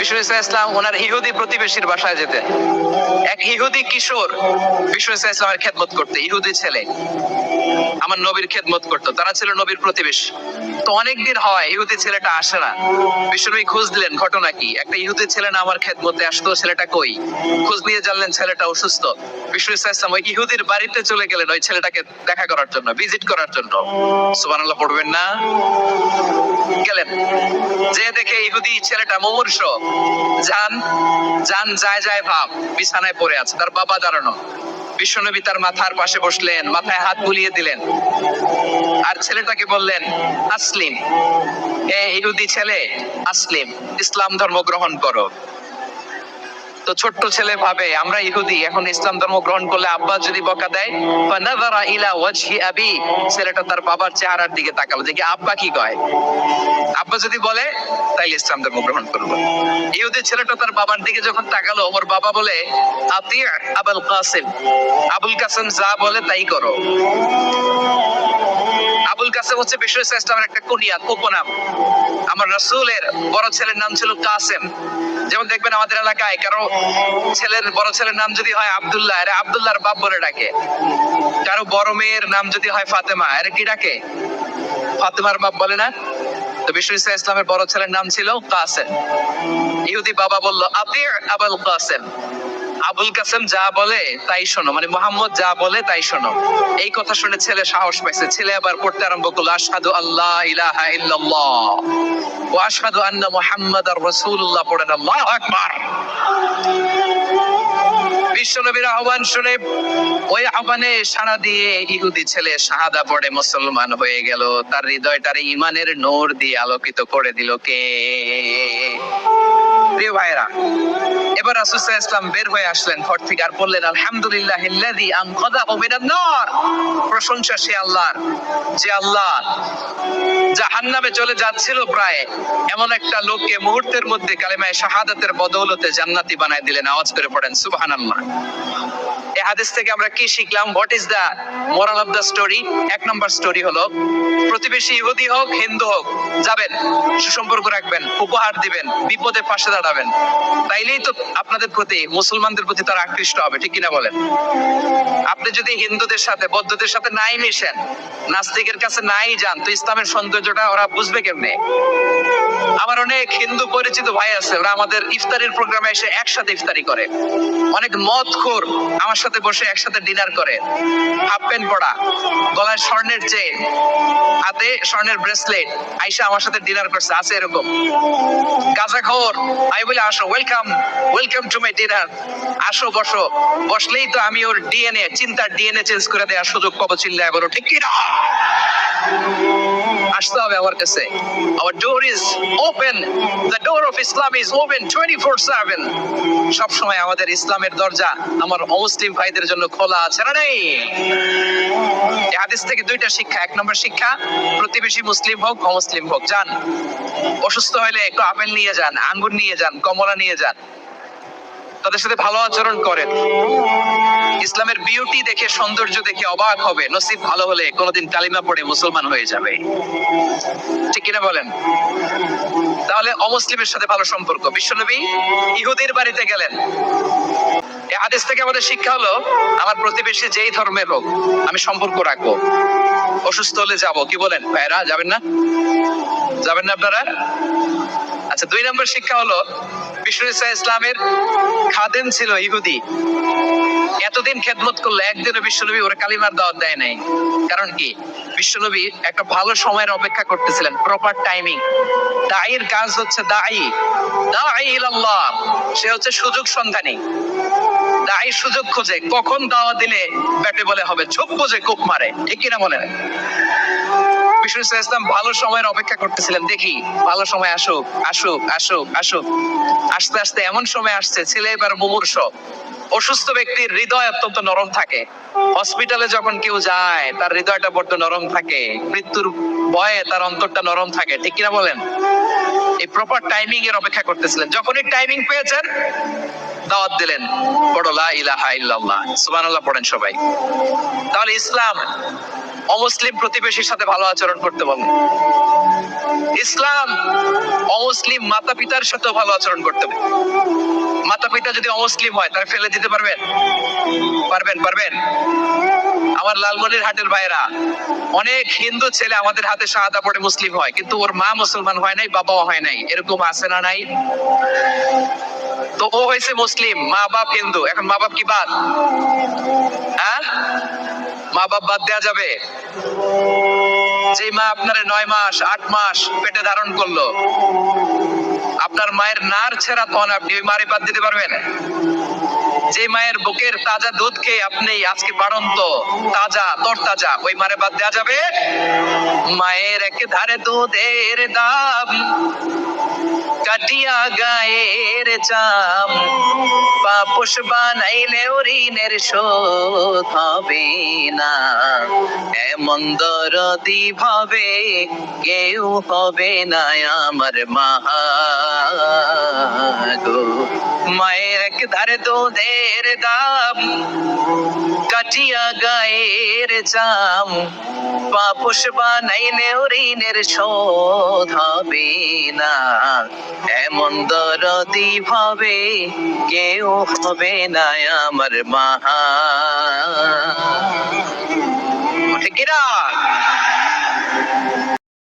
বিষ্ণু ইসলাম ওনার ইহুদি প্রতিবেশীর বাসায় যেতেন। এক ইহুদি কিশোর বিষ্ণু ইসলামের খেদমত করতে, ইহুদি ছেলে আমার নবীর খেদমত করতো, তারা ছিল নবীর প্রতিবেশী। তো অনেকদিন হয় ইহুদি ছেলেটা আসে না। বিশ্বনবী খোঁজ দিলেন ঘটনা কি, একটা ইহুদি ছেলে না আমার খেদমতে আসতো, ছেলেটা কই? খোঁজ নিয়ে জানলেন ছেলেটা অসুস্থ। বিষ্ণু ইসলাম ওই ইহুদির বাড়িতে চলে গেলেন ওই ছেলেটাকে দেখা করার জন্য, ভিজিট করার জন্য। সুবহানাল্লাহ পড়বেন না? গেলেন, যে দেখে ইহুদি ছেলেটা মুমূর্ষ, জান জান যায় যায় ভাব, বিছানায় পড়ে আছে, তার বাবা দাঁড়ানো। বিশ্বনবী তার মাথার পাশে বসলেন, মাথায় হাত বুলিয়ে দিলেন, আর ছেলেটাকে বললেন আসলিম, এ ইহুদি ছেলে আসলিম, ইসলাম ধর্ম গ্রহণ করো। তো ছোট্ট ছেলে ভাবে আমরা ইহুদি, এখন ইসলাম ধর্ম গ্রহণ করলে আব্বা যদি বকা দেয়, ফানাযারা ইলা ওয়াজহি আবি, ছেলেটা তার বাবার চেহারার দিকে তাকালো, দেখি আব্বা কি কয়। আব্বা যদি বলে তাইলে ইসলাম ধর্ম গ্রহণ করবো। ইহুদি ছেলেটা তার বাবার দিকে যখন তাকালো, ওর বাবা বলে আতি আবুল কাসিম, আবুল কাসিম যা বলে তাই করো। আবুল কাসেম হচ্ছে বিষ্ণু ইসলামের একটা কুনিয়াত, উপনাম। আমার রাসূলের বড় ছেলের নাম ছিল কাসেম। যেমন দেখবেন আমাদের এলাকায় কারো ছেলের বড় ছেলের নাম যদি হয় আব্দুল্লাহ, এরা আব্দুল্লাহর বাপ বলে ডাকে। কারো বড় মেয়ের নাম যদি হয় ফাতেমা, এরা কি ডাকে? ফাতেমার বাপ বলে না? তো বিষ্ণু ইসলামের বড় ছেলের নাম ছিল কাসেম। ইহুদি বাবা বলল আতি আবুল কাসেম, আবুল কাসেম যা বলে তাই শোনো, মানে মুহাম্মদ যা বলে তাই শোনো। এই কথা শুনে ছেলে সাহস পাইছে, ছেলে আবার পড়তে আরম্ভ করলো আশহাদু আল্লাহ ইলাহা ইল্লাল্লাহ ওয়া আশহাদু আন্না মুহাম্মাদার রাসূলুল্লাহ, পড়েন আল্লাহু আকবার। বিশ্বনবীর আহ্বান শুনে ওই আহ্বানে সাড়া দিয়ে ইহুদি ছেলে শাহাদা পড়ে মুসলমান হয়ে গেল। তার হৃদয়টারে ঈমানের নূর দিয়ে আলোকিত করে দিল কে? প্রিয় ভাইরা, এবার রাসূল সাল্লাল্লাহু আলাইহি ওয়াসাল্লাম বের হয়ে আসলেন ঘর থেকে, আর বললেন আলহামদুলিল্লাহিল্লাযী আনকাযাহু মিনান নার, প্রশংসা সে আল্লাহর যে আল্লাহ জাহান্নামে চলে যাচ্ছিল প্রায় এমন একটা লোককে মুহূর্তের মধ্যে কালেমায়ে শাহাদাতের বদৌলতে জান্নাতি বানায় দিলেন। আওয়াজ করে পড়েন সুবহানাল্লাহ। এই হাদিস থেকে আমরা কি শিখলাম? What is the moral of the story? এক নম্বর স্টোরি হলো, প্রতিবেশী ইহুদি হোক হিন্দু হোক, যাবেন, সুসম্পর্ক রাখবেন, উপহার দিবেন, বিপদে পাশে দাঁড়াবেন, তাইলেই তো আপনাদের প্রতি, মুসলমানদের প্রতি তারা আকৃষ্ট হবে, ঠিক কিনা বলেন? আপনি যদি হিন্দুদের সাথে বৌদ্ধদের সাথে নাই মিশেন, নাস্তিকের কাছে নাই যান, তো ইসলামের সৌন্দর্যটা ওরা বুঝবে কেমনে? আমার অনেক হিন্দু পরিচিত ভাই আছে, ওরা আমাদের ইফতারির প্রোগ্রামে এসে একসাথে ইফতারি করে। অনেক মদখোর আমার সাথে বসে একসাথে ডিনার করে, হাফ প্যান্ট পরা, গলায় স্বর্ণের চেইন, হাতে স্বর্ণের ব্রেসলেট, আইসা আমার সাথে ডিনার করছে, আছে এরকম। গাঁজাখোর, আমি বলি আসো, welcome welcome to my dinner, আসো বসো। বসলেই তো আমি ওর ডিএনএ, চিন্তার ডিএনএ চেঞ্জ করে দেওয়ার সুযোগ পাবো, চিল্লায় বলো ঠিক কি না? আসতে হবে আমার কাছে। Our door is open, the door of Islam is open 24/7। সব সময় আমাদের ইসলামের দরজা আমার অমুসলিম ভাইদের জন্য খোলা আছে, না নেই? এই হাদিস থেকে দুইটা শিক্ষা। এক নম্বর শিক্ষা, প্রতিবেশী মুসলিম হোক অমুসলিম হোক, যান, অসুস্থ হলে একটু আপেল নিয়ে যান, আঙ্গুর নিয়ে যান, কমলা নিয়ে যান, তাদের সাথে ভালো আচরণ করেন। ইসলামের বিউটি দেখে, সৌন্দর্য দেখে অবাক হবে, নসিব ভালো হলে কোনোদিন কালিমা পড়ে মুসলমান হয়ে যাবে, ঠিক কিনা বলেন? তাহলে অমুসলিমের সাথে ভালো সম্পর্ক। বিশ্বনবী ইহুদির বাড়িতে গেলেন। এই হাদিস থেকে আমাদের শিক্ষা হলো, আমার প্রতিবেশী যেই ধর্মের হোক আমি সম্পর্ক রাখবো। অসুস্থ হলে যাবো, কি বলেন ভাইরা? যাবেন না? যাবেন না আপনারা? আচ্ছা, দুই নম্বর শিক্ষা হলো, বিষ্ণু ইসলামের খাদেম ছিল ইহুদি, এতদিন খেদমত করলো, একদিনও বিশ্বনবী ওরা কালিমার দাওয়াত দেয় নাই। কারণ কি? বিশ্বনবী একটা ভালো সময়ের অপেক্ষা করতেছিলেন, প্রপার টাইমিং। দাঈর কাজ হচ্ছে দাঈ ইলাল্লাহ, সে হচ্ছে সুযোগ সন্ধানী। দাঈ সুযোগ খোঁজে, কখন দাওয়াত দিলে ব্যাটে বলে হবে, ঝোপ খোঁজে কোপ মারে, ঠিক কিনা বলেন? বিষ্ণু ইসলাম ভালো সময়ের অপেক্ষা করতেছিলেন, দেখি ভালো সময় আসুক আসুক আসুক আসুক। আস্তে আস্তে এমন সময় আসছে, ছেলে এবার মুমূর্ষ। অসুস্থ ব্যক্তির হৃদয় অত্যন্ত নরম থাকে। হসপিটালে যখন কেউ যায় তার হৃদয়টা বড্ড নরম থাকে, মৃত্যুর ভয়ে তার অন্তরটা নরম থাকে, ঠিক কিনা বলেন? এই প্রপার টাইমিং এর অপেক্ষা করতেছিলেন। যখনই টাইমিং পেয়েছেন, দাওয়াত দিলেন, পড়ো লা ইলাহা ইল্লাল্লাহ, সুবহানাল্লাহ পড়েন সবাই। তাহলে ইসলাম অমুসলিম প্রতিবেশীর সাথে ভালো আচরণ করতে বলে। ইসলাম অমুসলিম মাতা পিতার সাথে ভালো আচরণ করতে বলে। মাতা পিতা যদি অমুসলিম হয় তাহলে ফেলে দিতে পারবেন? পারবেন? পারবেন? আমার লালমনির হাটের ভাইরা, অনেক হিন্দু ছেলে আমাদের হাতে শাহাদা পড়ে মুসলিম হয়, কিন্তু ওর মা মুসলমান হয় নাই, বাবাও হয় নাই। এরকম আছে না নাই? তো ও হয়েছে মুসলিম, মা বাপ হিন্দু, এখন মা বাপ কি বাদ? হ্যাঁ, মা বাপ বাদ দেয়া যাবে? যে মা আপনার 9 মাস 8 মাস পেটে ধারণ করলো, আপনার মায়ের নার ছেঁড়া তখন আপনি ওই মারে বাদ দিতে পারবেন? যে মায়ের বুকের তাজা দুধ খেয়ে আপনি আজকে বাড়ন্ত তাজা তরতাজা, ওই মারে বাদ দেওয়া যাবে? মায়ের এক ধারে দুধের দাম, কাটিয়া গায়ের চাম, পাপোশ বানাইলেও ঋণের শোধ হবে না। এমন দরদি ভাবে কেউ হবে না আমার মা গো। মায়ের এক ধারে দুধের দাম, কাটিয়া গায়ের চাম, পাপোশ বানাইলেও ঋণের শোধ হবে না। এমন দরদি ভাবে কেউ হবে না আমার মা। ঠিক কিনা?